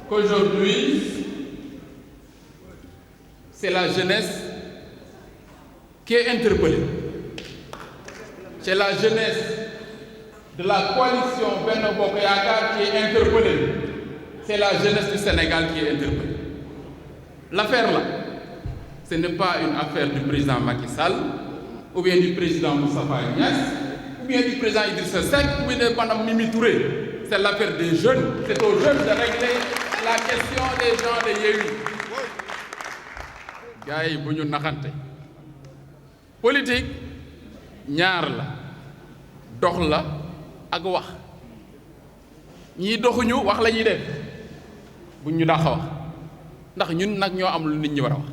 qu'aujourd'hui, c'est la jeunesse qui est interpellée. C'est la jeunesse de la coalition Benno Bokk Yaakaar qui est interpellée. C'est la jeunesse du Sénégal qui est interpellée. L'affaire là, ce n'est pas une affaire du président Macky Sall, ou bien du président Moustapha Niasse, ou bien du président Idrissa Seck, ou bien de Madame Mimi Touré. C'est l'affaire des jeunes. C'est aux jeunes de régler la question des gens de Yewwi. Gars yi bu ñu naxante. Politique ñaar la dox la ak wax ñii doxuñu wax la ñuy def buñ ñu dàq wax ndax ñun nag ñoo am lu nit ñi war a wax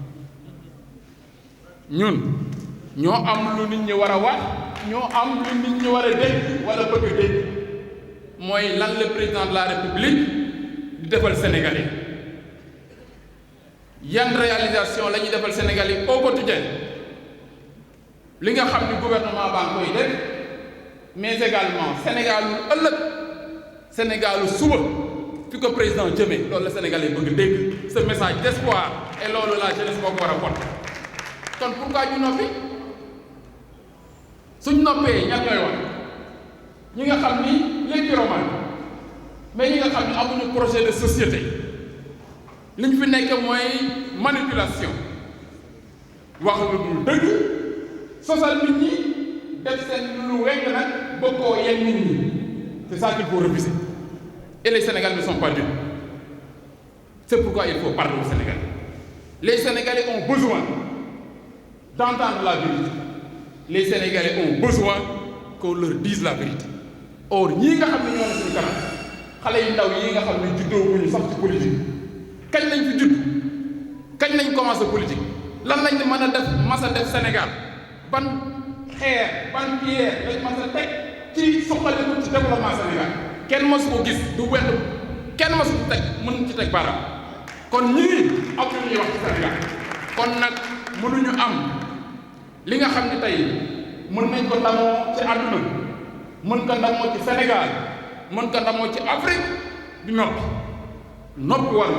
ñun ñoo am lu nit ñi war a wax ñoo am lu nit ñi war a dégg wala bëgg a dégg mooy lan le président de la république di defal Sénégalais yan réalisation la ñuy defal Sénégalais au quotidien li nga xam ni gouvernement baa ngi koy def mais également Sénégalu ëllëg Sénégalu suba fi ko président jëmee loolu la Sénégalais bëgg dégg ce message d'espoir et loolu la jeunesse boo ko war a porter kon pourquoi ñu noppi suñ noppee ñan ñooy wax ñi nga xam ni les pyromanes mais ñi nga xam ni amuñu projet de société li ñu fi nekk mooy manipulation wax lu dul dëgg sosal nit ñi def seen lu weng nag bokkoo yenn nit ñi c'est ça qu'il faut refuser et les Sénégalais ne sont pas dupes c'est pourquoi il faut parler aux Sénégalais les Sénégalais ont besoin d'entendre la vérité les Sénégalais ont besoin qu'on leur dise la vérité or ñii nga xam ne ñoo ne suñu kanam xale yu ndaw yi nga xam ne juddoo wuñu sax ci politique kañ lañ fi judd kañ lañ commencé politique lan lañ mën a def mas a def Sénégal ban xeer ban pierre lañ mas a teg ci suqaliku ci développement Sénégal kenn masu ko gis du wenn kenn masu ko teg mën ci teg baaraam kon ñii am lu ñuy wax ci Sénégal kon nag mënuñu am li nga xam ne tey mën nañ ko ndamoo ci àdduna mën ko ndamoo ci Sénégal mën ko ndamoo ci Afrique di noppi war na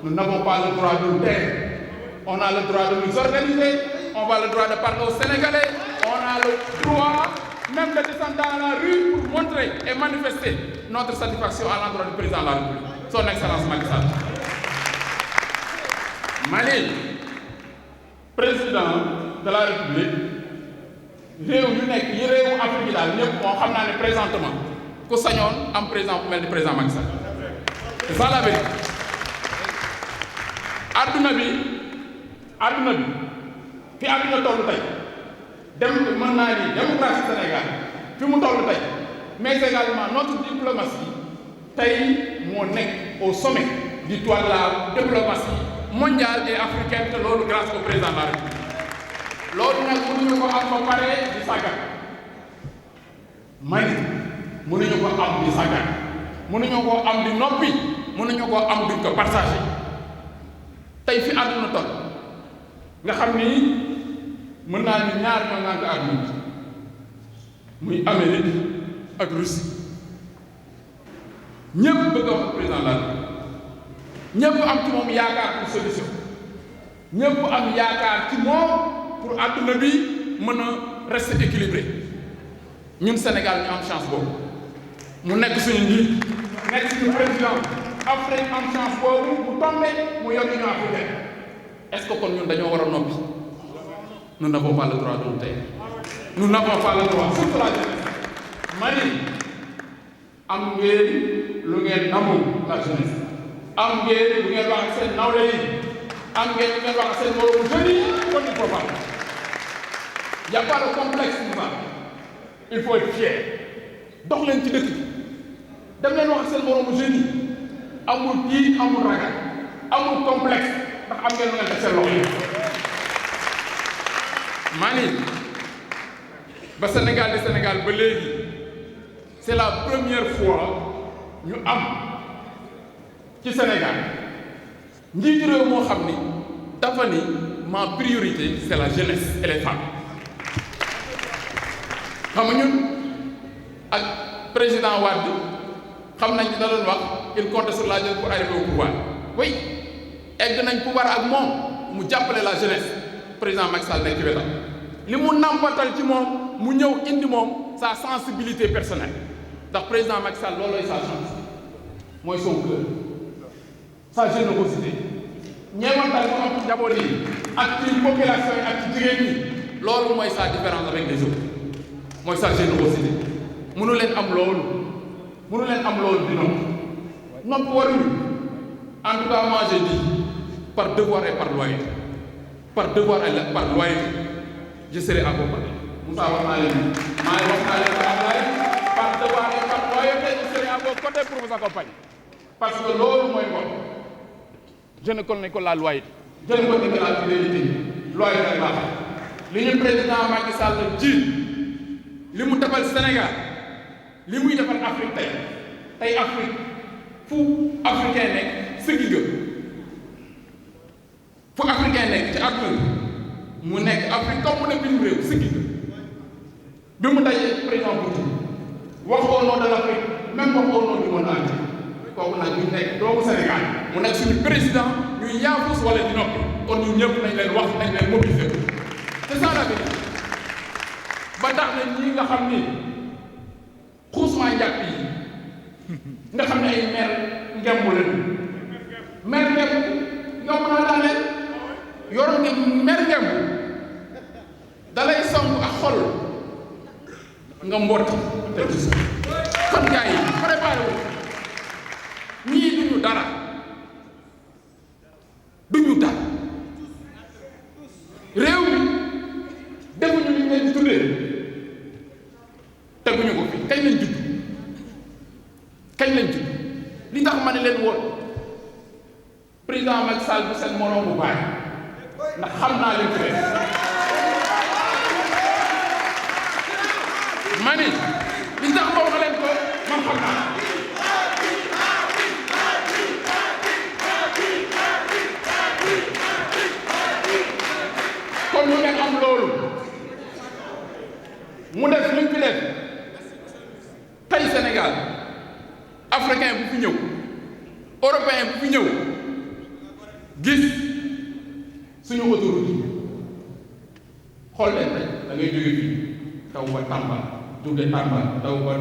nous n'avons pas le droit de taire on a le droit de nous organiser on a le droit de parler aux Sénégalais on a le droit même de descendre dans la rue pour montrer et manifester notre satisfaction à l'endroit du président de la République son excellence Macky Sall Mali président de la République réew yu nekk yi réewu Afrique yi daal ñëpp moo xam naa ne présentement ku sañoon am président bu mel ni président Macky Sall c'est ça la vérité adduna bi fi adduna toll tey dem mën naa ni démocratie Sénégal fi mu toll tey mais également notre diplomatie tey moo nekk au sommet du toit de la diplomatie mondiale et africaine te loolu grâce au président de la République loolu nag mënuñu ko am ba pare di sàggan mënuñu ko am di sàggan mënuñu ko am di noppi mënuñu ko am duñ ko partagé tey fi àdduna toll nga xam ni mën naa ni ñaar ñoo ngànk àdduna muy Amérique ak Russie ñëpp bëgg a wax président la ñëpp am ci moom yaakaar pour solution ñëpp am yaakaar ci moom pour àdduna bi mën a rester équilibré ñun Sénégal ñu am chance boobu mu nekk suñu njiit nekk suñu président Afrique am chance boobu mu tombé mu yor Union africaine est-ce que kon ñun dañoo war a noppi nous n'avons pas le droit de nous taire nous n'avons pas le droit surtout la jeunesse mani am ngeen lu ngeen namu la jeunesse am ngeen lu ngeen wax ak seen nawle yi am ngeen lu ngeen wax ak seen moromu jeunes yi kon il faut pas y a pas de complexe pour ça il faut être fier dox leen ci dëkk bi dem leen wax ak seen moromu jeunes yi amul tiit amul ragal amul complexe ndax am ngeen lu ngeen def seen loxo yi maa ni ba Sénégal di Sénégal ba léegi c'est la première fois ñu am ci Sénégal njiitu réew moo xam ni dafa ni ma priorité c'est la jeunesse et les femmes xam nga ñun ak président Wade xam nañ da doon wax il compte sur la jeunesse pour arriver au pouvoir oui egg nañ pouvoir ak moom mu jàppale la jeunesse président Macky Sall nekk ci wetam li mu nampatal ci moom mu ñëw indi moom sa sensibilité personnelle ndax président Macky Sall loolooy sa chance mooy son cœur sa générosité ñeewantal mu am ci njaboot yi ak ci population yi ak ci jigéen ñi loolu mooy sa différence avec les autres mooy sa générosité mënu leen am loolu di nopp waruñu en tout cas moi j'ai dit par devoir et par loyauté par loyauté je serai à vos côtés Moussa wax naa leen maa ngi wax naa leen par devoir et par loyauté je serai à vos côtés pour vous accompagner parce que loolu mooy ngoon je ne connais que la loyauté je ne connais que la fidélité loyauté rek laa li ñu président Macky Sall ji li mu defal Sénégal li muy defal Afrique tey Afrique fu africain nekk sëggi nga fu africain nekk ci àdduna mu nekk Afrique comme mu ne bitim réew sëggi nga bi mu dajee président Poutine wax au nom de l'Afrique même wax au nom du monde entier kooku nag ñu nekk doomu Sénégal mu nekk suñu président ñuy yaafus wala di noppi kon ñun ñëpp nañ leen wax nañ leen mobiliser c'est ça la vérité ba tax na ñi nga xam ni xuusmaa njàpp yi nga xam ne ay mer ngemb leen mer ngemb yomb naa daaneel yor nga mer ngemb dalay song ak xol nga mbotti te gis kon gars yi préparé wu ñii duñu dara réew mi defuñu li ñu leen di tuddee teguñu ko fi kañ lañ judd li tax ma ne leen woon président Macky Sall bu seen moroom bu baax ndax xam naa leen fi ma ne li tax ma wax leen ko man xam naa kon lu ngeen am loolu mu def li mu fi def tey Sénégal africain bu fi ñëw européen bu fi ñëw gis suñu autoroute xool leen tey da ngay jóge fii taw ba Tamba jóge Tamba taw ba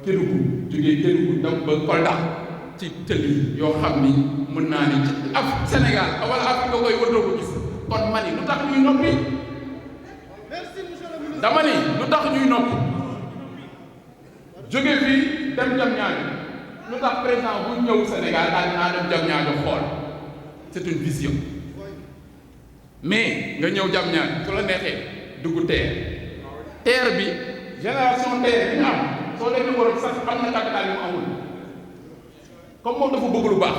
Kédougou jóge Kédougou taw ba Kolda ci tëli yoo xam ni mën naa ni ci Sénégal wala Afrique nga koy war doo ko gis kon ma ni lu tax ñuy noppi dama ni lu tax ñuy noppi jóge fii dem jam ñaajo lu tax président bu ñëw Sénégal daal naa dem jam ñaajo xool c'est une vision mais nga ñëw jam ñaajo su la neexee dugg terre bi génération terre bi ñu am soo demee Europe sax am na capital yu mu amul comme moom dafa bëgg lu baax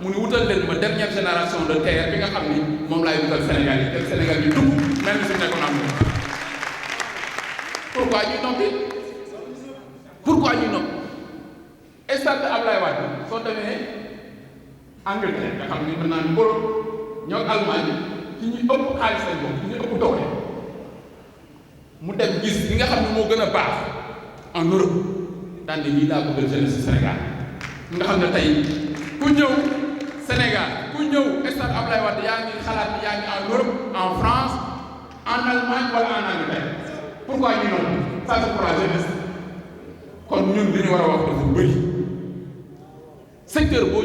mu ni wutal leen ma dernière génération de terre bi nga xam ni moom laay wutal Sénégal yi te Sénégal yi dugg mel ni suñu nekkoon am na pourquoi ñuy noppi stade Abdoulaye Wade soo demee Angleterre nga xam ni mën naa ni Europe ñoo Allemagne ci ñu ëpp xaalis lañ bokk ci ñu ëpp doole mu dem gis li nga xam ne moo gën a baax en Europe daan ne lii laa bëggal jeunesse Sénégal nga xam ne tey ku ñëw Sénégal ku ñëw stade Abdoulaye Wade yaa ngi xalaat ni yaa ngi en Europe en France en Allemagne wala en Angleterre pourquoi ñu noonu ça c'est pour la jeunesse kon ñun li ñu war a wax dafa bëri secteur boo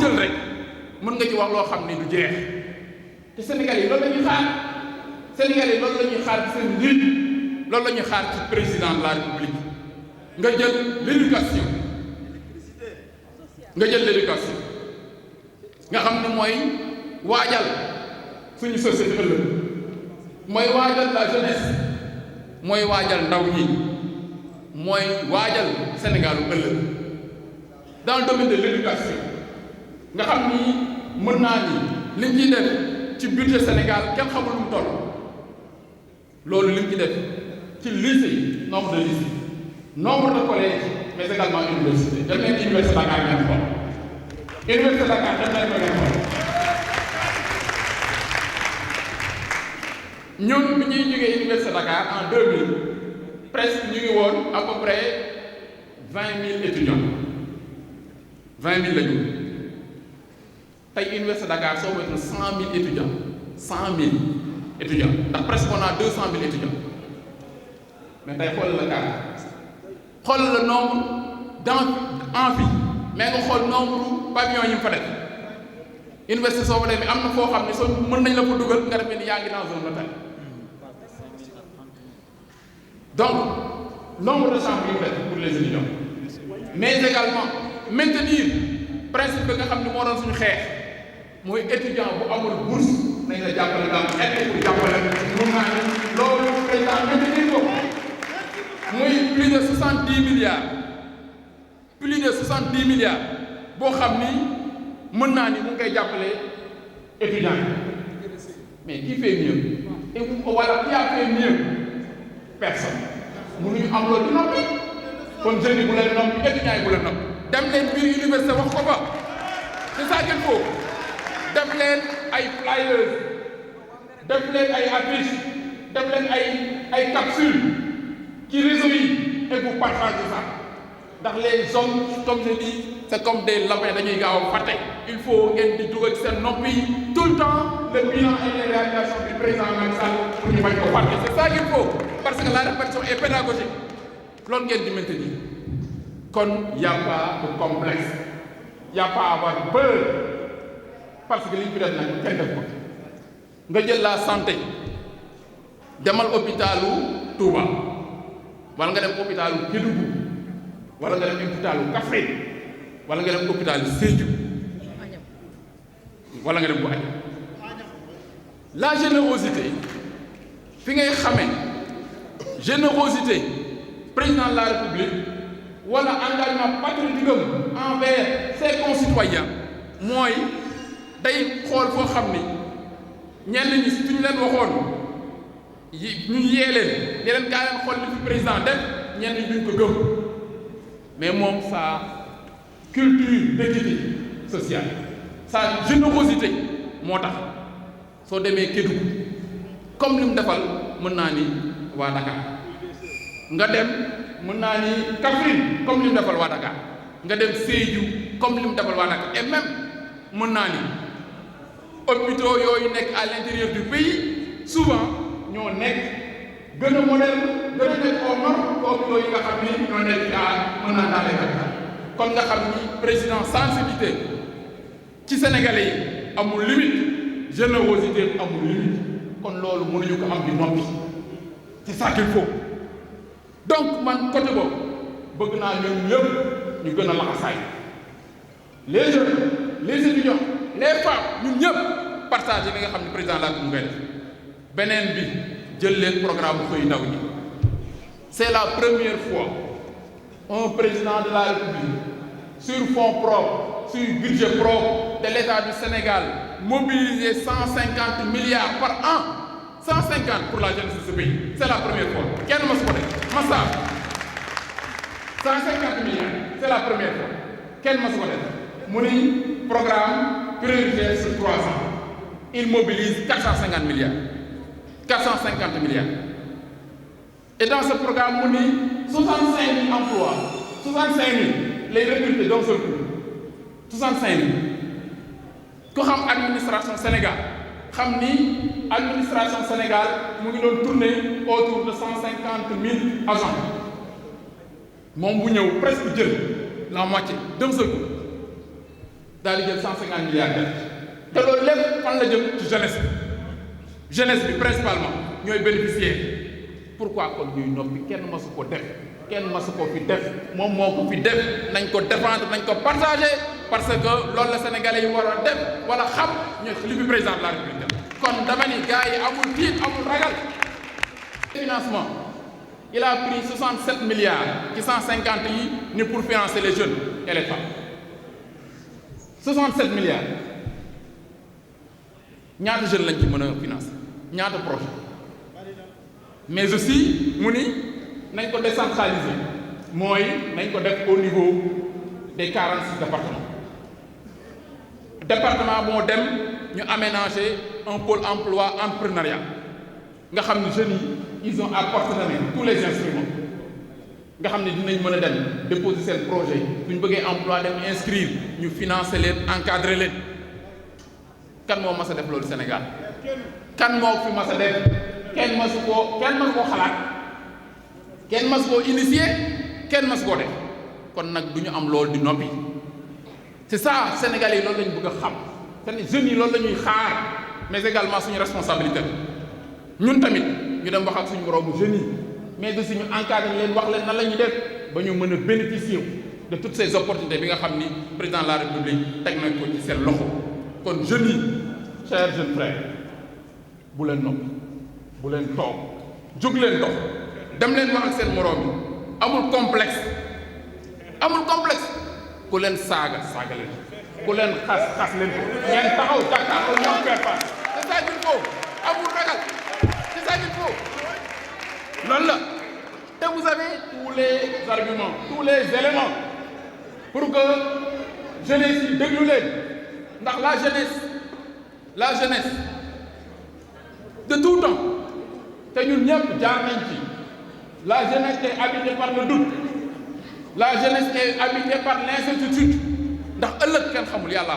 jël rek mën nga ci wax loo xam ni du jeex te Sénégal yi loolu la ñuy xaar Sénégal yi loolu la ñuy xaar ci seen njiit loolu la ñuy xaar ci président de la République nga jël l'éducation nga xam ne mooy waajal suñu société ëllëg mooy waajal la jeunesse mooy waajal ndaw ñi mooy waajal Sénégalu ëllëg dans le domaine de l'éducation nga xam ni mën naa ni liñ ciy def ci budget Sénégal kenn xamul lu mu toll loolu liñ ci def ci lycée yi nombre de lycée nombre de collèges mais également université dem leen université Dakar ngeen xool université Dakar dem leen ko ngeen xool ñun bi ñuy jógee université Dakar en 2000 presque ñu ngi woon à peu près 20 000 étudiants 20 000 la ñu tey Université Dakar soo moytuwul 100 000 étudiants 100 000 étudiants ndax presque on a 200 000 étudiants mais tey xool la carte xool le nombre d'amphi mais nga xool nombre pavillons yi mu fa def université soo fa demee am na foo xam ne soo mën nañ la ko dugal nga defee ni yaa ngi dans un hôtel donc nombre de chambres yi mu def pour les étudiants mais également maintenir principe bi nga xam ne moo doon suñu xeex mooy étudiant bu amul bourse nañ la jàppale daal aide pour jàppale mun naa ne loolu président maintenir ko muy plus de 70 milliards boo xam ni mën naa ni mu ngi koy jàppale étudiants yi mais qui fait mieux et wala qui a fait mieux personne mënuñu am loolu di noppi kon jeunes yi bu leen noppi étudiants yi bu leen noppi dem leen biir université wax ko fa c'est ça qu'il faut def leen ay flyers def leen ay affiches def leen ay capsules ci réseau yi et vous partagez ça ndax les hommes comme je dis c'est comme des lapins dañuy gaaw a fàtte il faut ngeen di dugal ci seen nopp yi tout le temps le bilan et les réalisations du président Macky Sall pour ñu bañ ko fàtte c'est ça qu'il faut parce que la répétition est pédagogique loolu ngeen di maintenir kon y a pas de complexe y a pas à avoir peur parce que li ñu fi def nag kenn def ko nga jël la santé demal hôpitalu Touba wala nga dem hôpitalu Kédougou wala nga dem hôpitalu Kaffrine wala nga dem hôpitalu Sédhiou wala nga dem bu Agnam la générosité fi ngay xamee générosité président de la République wala engagement patriotique envers ses concitoyens mooy day xool foo xam ni ñenn ñi suñu leen waxoon ñu yee leen yeneen kaa leen xool li fi président def ñenn ñi duñ ko gëm mais moom sa culture d'équité sociale sa générosité moo tax soo demee Kédougou comme li mu defal mën naa ni waa Dakar nga dem mën naa ni Kaffrine comme li mu defal waa Dakar nga dem Sédhiou comme li mu defal waa Dakar et même mën naa ni hôpitaux yooyu nekk à l'intérieur du pays souvent ñoo nekk gën a moderne gën a nekk aux normes hôpitaux yi nga xam ni ñoo nekk mën naa dans les capitales kon nga xam ni président sensibilité ci Sénégalais yi amul limite générosité amul limite kon loolu mënuñu ko am di noppi c'est ça qu'il faut donc man côté boobu bëgg naa ñoom ñëpp ñu gën a laxasaay les jeunes les étudiants les femmes ñun ñëpp partager li nga xam ne président laa ko mu ngay def beneen bi jël leen programme xëy ndaw ñi c'est la première fois un président de la République sur fonds propres sur budget propre de l'État du Sénégal mobiliser 150 milliards par an 150 pour la jeunesse de ce pays c'est la première fois kenn ma su ko def massa 150 milliards c'est la première fois kenn ma su ko def mu ni programme prioritaire sur 3 ans il mobilise 450 milliards 450 milliards et dans ce programme mu ni 65 000 emplois 65 000 les recruter d'un seul coup 65 000 ku xam administration Sénégal xam ni administration Sénégal mu ngi doon tourner autour de 150 000 agents moom bu ñëw presque jël la moitié d'un seul coup daal di jël 150 milliards def te loolu lépp fan la jëm ci jeunesse bi principalement ñooy bénéficiaire pourquoi kon ñuy noppi kenn masu ko def kenn masu ko fi def moom moo ko fi def nañ ko défendre nañ ko partager parce que loolu la sénégalais yi war a def wala xam ñu li fi président de la République def kon dama ni gars yi amul tiit amul ragal financement il a pris 67 milliards ci 150 yi ni pour financer les jeunes et les femmes 67 milliards ñaata jeunes lañ ci mën a financer ñaata projet mais aussi mu ni nañ ko décentraliser mooy nañ ko def au niveau des 46 département moo dem ñu aménager un pôle emploi entrepreneuriat nga xam ne jeunes yi ils ont à portée de main tous les instruments nga xam ne dinañ mën a dem déposer seen projet suñ bëggee emploi dem inscrire ñu financer leen encadrer leen kan moo mas a def loolu Sénégal kan moo fi mas a def kenn masu koo xalaat kenn masu koo initier kenn masu koo def kon nag du ñu am loolu di noppi c'est ça Sénégalais yi loolu lañu bëgg a xam te jeunes yi loolu la ñuy xaar mais également suñu responsabilité ñun tamit ñu dem wax ak suñu moroomu jeunes yi mais de suñu encadré leen wax leen nan la ñuy def ba ñu mën a bénéficier de toutes ces opportunités bi nga xam ni président de la République teg nañ ko ci seen loxo kon jeunes yi chers jeunes frères bu leen noppi bu leen toog jóg leen dox dem leen wax ak seen moroom yi amul complexe ku leen saaga leen ku leen xas leen ko ngeen taxaw jàkkaarloo ñoom faire face c'est ça qu'il faut amul ragal c'est ça qu'il faut loolu la te vous avez tous les arguments tous les éléments pour que jeunesse yi déglu leen ndax la jeunesse de tout temps te ñun ñëpp jaar nañ ci la jeunesse est habitée par le doute la jeunesse est habitée par l'incertitude ndax ëllëg kenn xamul yàlla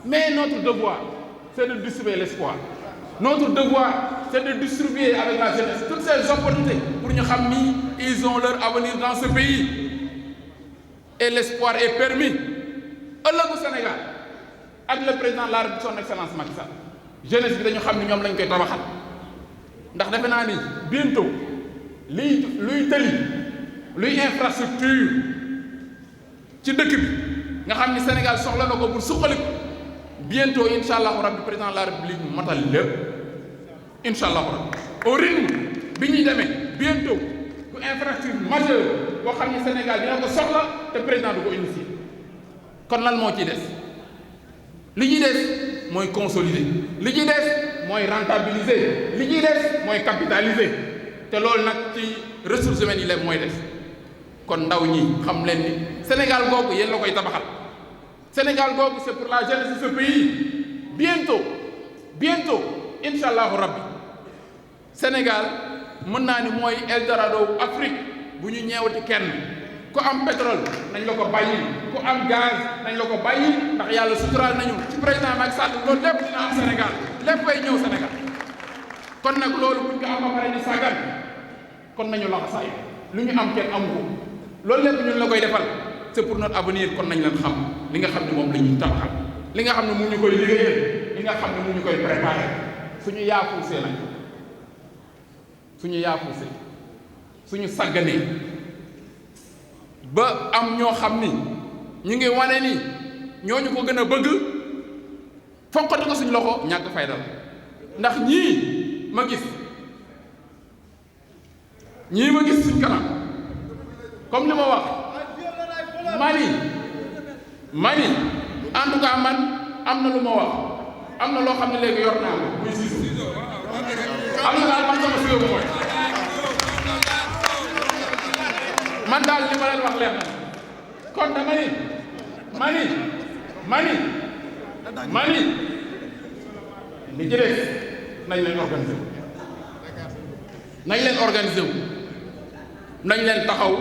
mais notre devoir c'est de distribuer l'espoir notre devoir c'est de distribuer avec la jeunesse toutes ces opportunités pour ñu xam ni ils ont leur avenir dans ce pays et l'espoir est permis ëllëgu Sénégal ak le président de la République son excellence Macky Sall jeunesse bi dañu xam ni ñoom lañ koy tabaxal ndax defe naa ni bientôt luy tëli luy infrastructure ci dëkk bi nga xam ni Sénégal soxla na ko pour suqaliku bientôt incha allahu rabbi président de la République mu matal lépp incha allahu rabbi au rythme bi ñuy demee bientôt bu infrastructure majeure boo xam ni Sénégal dina ko soxla te président du ko initier kon lan moo ciy des li ñuy des mooy consolider li ñuy des mooy rentabiliser li ñuy des mooy capitaliser te loolu nag ci ressources humaines yi leen mooy des kon ndaw ñi xam leen ni Sénégal googu yéen la koy tabaxal Sénégal googu c'est pour la jeunesse de ce pays bientôt incha allahu rabbi Sénégal mën naa ni mooy Eldorado Afrique bu ñu ñeewati kenn ku am pétrole nañ la ko bàyyi ku am gaz nañ la ko bàyyi ndax yàlla suturaal nañu ci président Macky Sall loolu lépp dina am Sénégal léppay ñëw Sénégal kon nag loolu buñ ko am ba pare di sàggan kon nañu laxasaay lu ñu am kenn amu ko loolu lépp ñun la koy defal c'est pour notre avenir kon nañ leen xam li nga xam ne moom la ñuy tabaxal li nga xam ne mu ñu koy liggéeyal li nga xam ne mu ñu koy préparer suñu yaafuusee suñu sàgganee ba am ñoo xam ni ñu ngi wane ni ñooñu ko gën a bëgg foqati ko suñu loxo ñàkk fayda ndax ñii ma gis suñ kanam comme li ma wax mani en tout cas man am na lu ma wax am na loo xam ne léegi yor naa ko muy ciseau am na daal man sama ciseau bu mooy man daal li ma leen wax leen kon dama ni mani li ci des nañ leen organiser wu nañ leen taxaw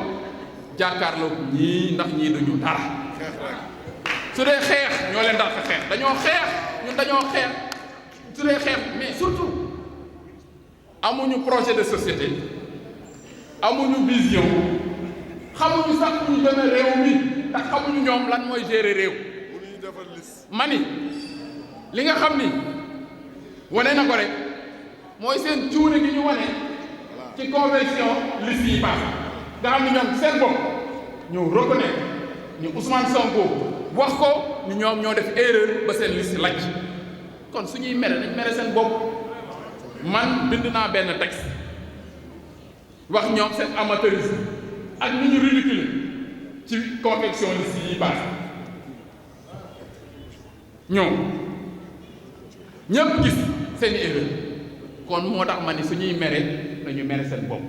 jàkkaarloo ñii ndax ñii duñu dara su dee xeex ñoo leen dàq xeex dañoo xeex su dee xeex mais surtout amuñu projet de société amuñu vision xamuñu sax fu ñu demee réew mi ndax xamuñu ñoom lan mooy gérer réew mani li nga xam ni wane na ko rek mooy seen cuune gi ñu wane ci convention liste yi baax nga xam ni ñoom seen bopp ñoo reconnaître ñu Ousmane Sonko wax ko ni ñoom ñoo def erreur ba seen liste lajj kon suñuy mere nañ mere seen bopp man bind naa benn texte wax ñoom seen amateurisme ak ni ñu ridicule ci confection liste yi baax ñoom ñëpp gis seen i erreur kon moo tax ma ni suñuy mere nañu mere seen bopp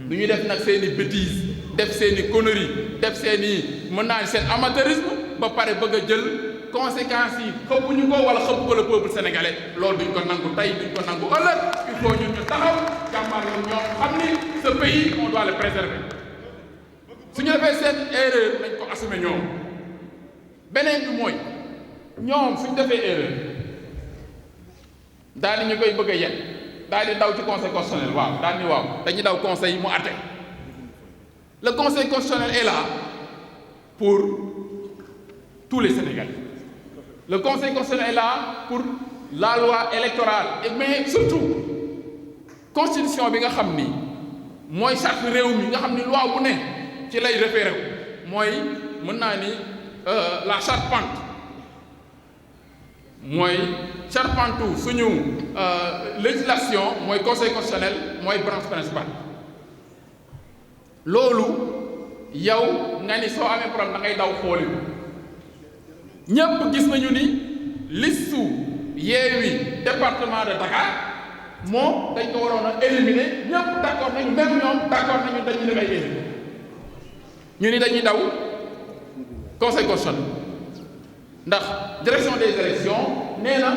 du ñu def nag seen i bêtise def seen i conneries def seen i mën naa seen amateurisme ba pare bëgg a jël conséquences yi xëppuñu ko wala xëpp ko le peuple sénégalais loolu duñ ko nangu tey duñ ko nangu ëllëg il faut ñun ñu taxaw jàmbaar ñoom xam ni ce pays on doit le préserver su ñu defee seen erreur nañ ko assumer ñoom beneen bi mooy ñoom suñ defee erreur daal di ñu koy bëgg a yet daal di daw ci conseil constitutionnel waaw daal di waaw dañuy daw conseil mu àtte le conseil constitutionnel est là pour tous les Sénégalais le conseil constitutionnel est là pour la loi électorale mais surtout constitution bi nga xam ni mooy charte réew mi nga xam ni loi bu ne ci lay référé mooy mën naa ni la charpente mooy charpentu suñu législation mooy conseil constitutionnel mooy branche principale loolu yow nga ni soo amee problème da ngay daw xooli ñépp gis nañu ni listu Yewwi département de Dakar moom dañ ko waroon a éliminer ñépp d'accord nañu même ñoom d'accord nañu dañuy def ay éliminer ñu ni dañuy daw conseil constitutionnel ndax direction des élections nee na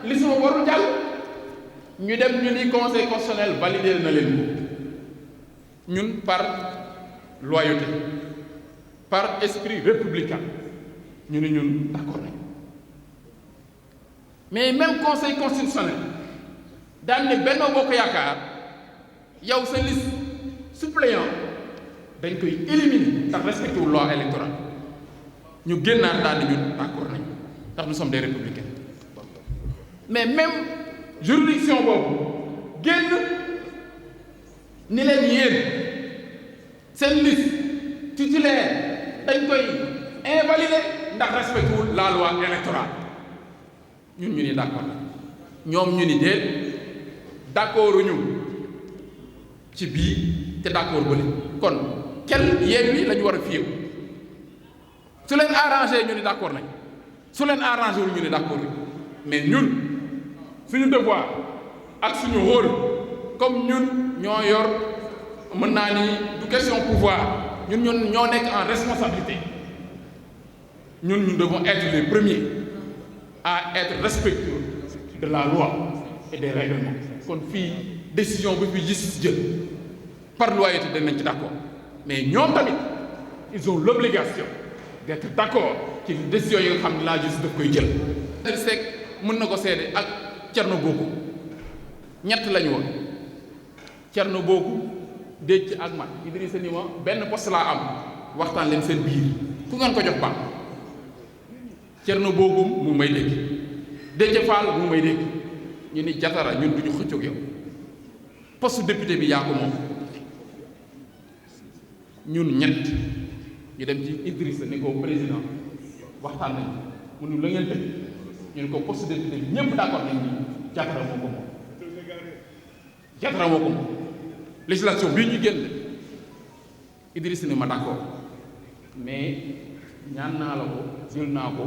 liste ma warul jàll ñu dem ñu ni conseil constitutionnel validé na leen ñun par loyauté par esprit républicain ñu ni ñun d'accord nañu mais même conseil constitutionnel daan ne Benno Bokk Yaakaar yow sa liste suppléant dañ koy éliminer ndax respecté wu loi électorale ñu génnaat daal di ñun d'accord nañu ndax nous sommes des républicains mais même juridiction boobu génn ni leen yéen seen liste titulaire dañ koy invalider ndax respecté wul la loi électorale ñun ñu ni d'accord ñoom ñu ni déet d'accord ñu ci bii te d'accord bële kon kenn Yewwi la ñu war a fiyewu su leen arrangé ñu ni d'accord nañ su leen arrangé wul ñu ni d'accord mais ñun suñu devoir ak suñu rôle comme ñun ñoo yor mën naa ni du question pouvoir ñun ñoo nekk en responsabilité ñun nous devons être les premiers à être respectueux de la loi et des règlements kon fii décision bi fi justice jël par loyauté danañ ci d'accord mais ñoom tamit ils ont l'obligation d'être d'accord ci décision yi nga xam ne la justice daf koy jël. Idrissa Seck mën na ko seede ak Thierno Bocoum ñett lañu woon Thierno Bocoum Déthié ak man Idrissa ni ma benn poste laa am waxtaan leen seen biir ku ngeen ko jox baax Thierno Bocoum mu may dégg Déthié Fall mu may dégg ñu ni Diatara ñun duñu xëccoog yow poste député bi yaa ko moom ñun ñett ñu dem ci Idrissa ni ko président waxtaan nañu mu nu la ngeen tëj ñu ne ko poste député bi ñëpp d'accord nañ ni Diatara moo ko moom Diatara moo ko moom législation bii ñu génn Idrissa ni ma d'accord mais ñaan naa la ko jël naa ko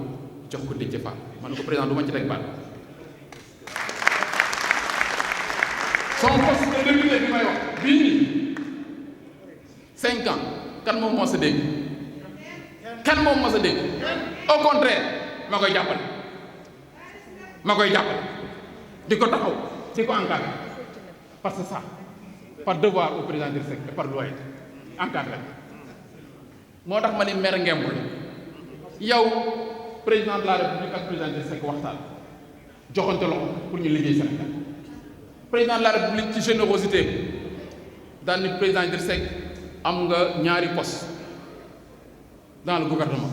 jox ko Déthié Fall ma ne ko président du ma ci teg baat son poste de député bi may wax bii nii 5 ans kan moom moo sa dégg kan moom moo sa dégg au contraire ma koy jàppale di ko taxaw di ko encadré parce que ça par devoir au président Idrissa Seck et par loyauté encadré moo tax ma ni mer ngembul yow président de la république ak président Idrissa Seck waxtaan joxante loxo pour ñu liggéey Sénégal président de la république ci générosité daal ni président Idrissa Seck am nga ñaari poste dans le gouvernement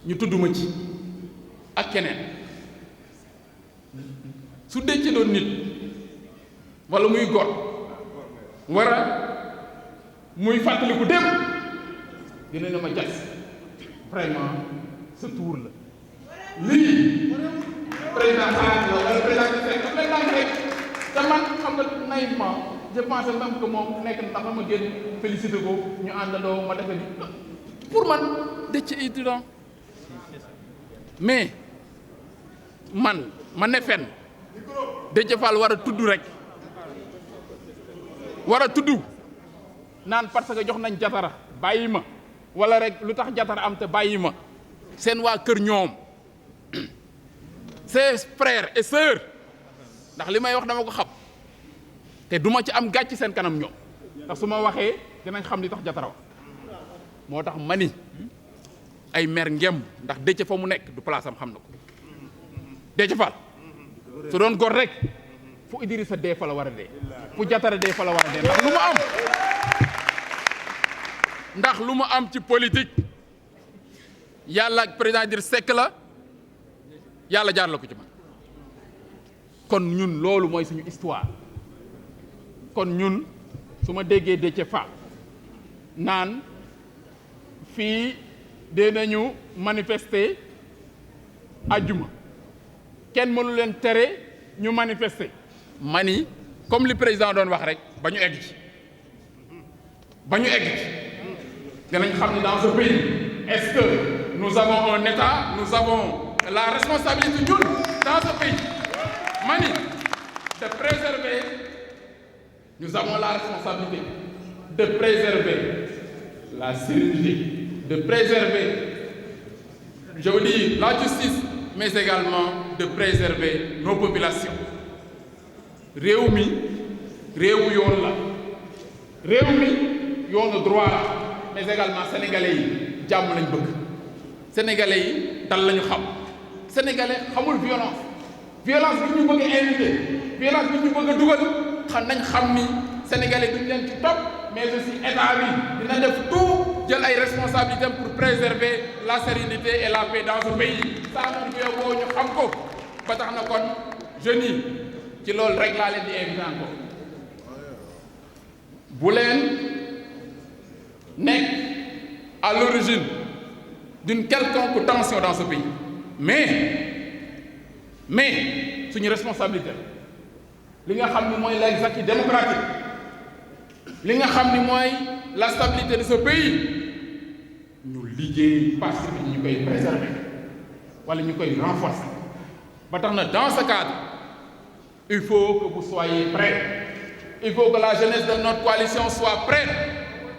ñu tudduma ci ak keneen su dencee doon nit wala muy góor war a muy fàttaliku dem dina ne ma jas vraiment sa tour la lii président xalaat la wala président Idrissa Seck daf leen daan rek te man xam nga naïvement je pensais même que moom nekk na tax ma génn félicité ko ñu àndandoo ma defe ni pour man Déthié étudiant mais man ma ne fenn Déthié Fall war a tudd rek war a tudd naan parce que jox nañ Diatara bàyyi ma wala rek lu tax Diatara am te bàyyi ma seen waa kër ñoom ses frères et sœurs ndax li may wax dama ko xam te duma ci am gàcc seen kanam ñoom ndax su ma waxee dinañ xam li tax Diatara wax moo tax mani ay maire ngem ndax Déthié fa mu nekk du place am xam na ko Déthié Fall su doon gor rek fu Idrissa dee fa la war a dee fu Diatara dee fa la war a dee ndax lu mu am ci politique yàlla ak président Idrissa Seck la yàlla jaar la ko ci man kon ñun loolu mooy suñu histoire kon ñun su ma déggee Déthié Fall naan fii dinañu manifester àjjuma kenn mënu leen tere ñu manifester mani comme li président doon wax rek ba ñu egg ci dinañ xam ni dans ce pays est-ce que nous avons un État nous avons la responsabilité ñun dans ce pays mani de préserver nous avons la responsabilité de préserver la sérénité de préserver je veux dire la justice mais également de préserver nos populations réew mi réewu yoon la réew mi yoonu droit la mais également sénégalais yi jàmm lañ bëgg sénégalais yi dal lañu xam sénégalais xamul violence bi ñu bëgg a invité violence bi ñu bëgg a dugal xam ni sénégalais duñ leen ci topp mais aussi état bi dina def tout jël ay responsabilités pour préserver la sérénité et la paix dans ce pays saa moom bu yóbboo ñu xam ko ba tax na kon jeunes yi ci loolu rek laa leen di invité encore bu leen nekk à l'origine d'une quelconque tension dans ce pays mais suñu responsabilité li nga xam ni mooy les acquis démocratiques li nga xam ni mooy la stabilité de ce pays ñu liggéey participer ñu koy préserver wala ñu koy renforcer ba tax na dans ce cadre il faut que vous soyez prêts il faut que la jeunesse de notre coalition soit prête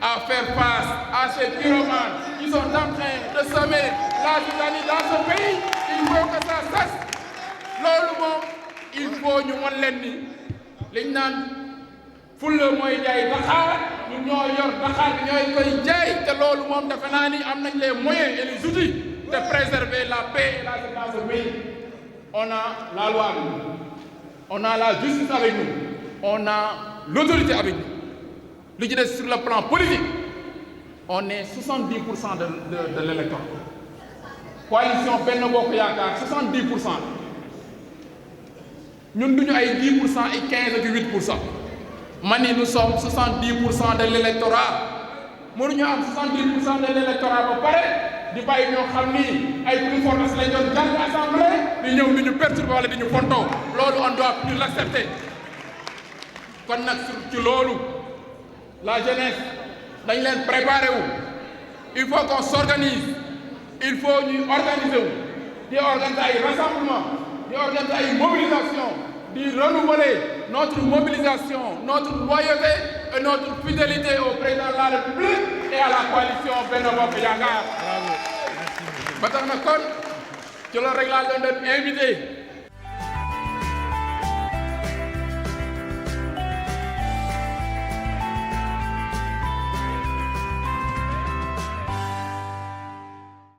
à faire face à ces pyromanes qui sont en train de semer la zizanie dans ce pays il faut que ça cesse loolu moom il faut ñu wan leen ni liñ naan fulla mooy jaay Dakar ñun ñoo yor Dakar bi ñooy koy jaay te loolu moom defe naa ni am nañ les moyens et les outils de préserver la paix et la sécurité dans ce pays on a la loi avec nous on a la justice avec nous on a l'autorité avec nous li ci des sur le plan politique on est 70% de l'électorat coalition Benno Bokk Yaakaar 70% ñun duñu ay 10% et 15 ak 8% mani nous sommes 70% de l'électorat mënuñu am 70% de l'électorat ba pare di bàyyi ñoo xam ni ay plus fortes lañ doon jàng assemblée di ñëw di ñu perturber wala di ñu fontoo loolu on doit plus l'accepter kon nag ci loolu la jeunesse dañ leen préparer wu il faut qu'on s'organise il faut ñuy organiser wu di organiser ay rassemblement di organiser ay mobilisation di renouveler notre mobilisation notre loyauté et notre fidélité au président de la République et à la coalition Benno Bokk Yaakaar. Bravo. Ba tax na kon ci loolu rek laa doon invité